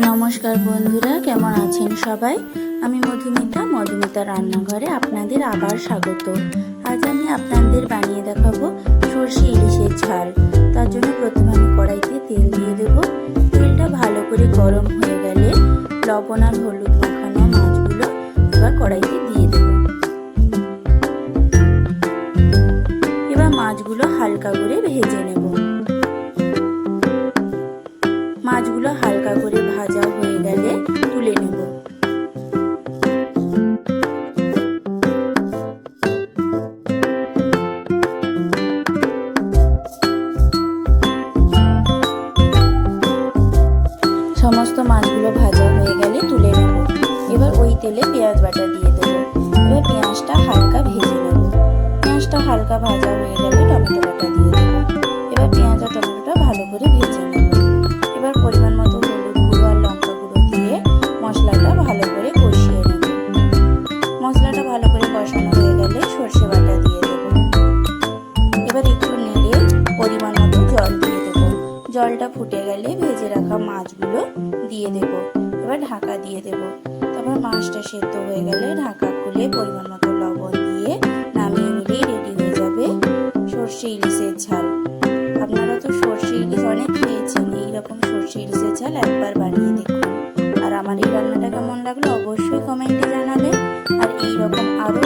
নমস্কার বন্ধুরা, কেমন আছেন সবাই? আমি মধুমিতা রান্নাঘরে আপনাদের আবার স্বাগত। আজ আমি আপনাদের বানিয়ে দেখাবো সরষে ইলিশের ঝাল। তার জন্য প্রথমে আমি কড়াইতে তেল দিয়ে দেব। তেলটা ভালো করে গরম হয়ে গেলে লবণ আর হলুদ মাখানো মাছগুলো এবার কড়াইতে দিয়ে দেব। এবার মাছগুলো হালকা করে ভেজে নেব। মাছগুলো হালকা করে ভাজা হয়ে গেলে তুলে নেব। সমস্ত মাছগুলো ভাজা হয়ে গেলে তুলে নেব। এবার ওই তেলে পেঁয়াজ বাটা দিয়ে দেবো। এবার পেঁয়াজটা হালকা ভেজে নেব। পেঁয়াজটা হালকা ভাজা হয়ে গেলে টমেটো বাটা দিয়ে দেবো। এবার পেঁয়াজ আর টমেটোটা ভালো করে ভেজে নেব। এবার পরিমাণ মতো হলুদ গুঁড়ো আর লঙ্কা গুঁড়ো দিয়ে মশলাটা ভালো করে কষিয়ে নেব। মশলাটা ভালো করে কষানো হয়ে গেলে সর্ষে বাটা দিয়ে দেবো। এবার একটু নেড়ে পরিমাণ মতো জল দিয়ে দেবো। জলটা ফুটে গেলে ভেজে রাখা মাছগুলো দিয়ে দেব। এবার ঢাকা দিয়ে দেব। তারপর মাছটা সেদ্ধ হয়ে গেলে ঢাকা খুলে পরিমাণ মতো লবণ দিয়ে নামিয়ে নিলেই রেডি হয়ে যাবে সরষে ইলিশের ঝাল। আপনারা তো সরষে ইলিশ অনেক খেয়েছেন, এইরকম সরষে ইলিশের ঝাল একবার বানিয়ে দেখুন। আর আমার এই রান্নাটা কেমন লাগলো অবশ্যই কমেন্টে জানাবেন। আর এইরকম আরও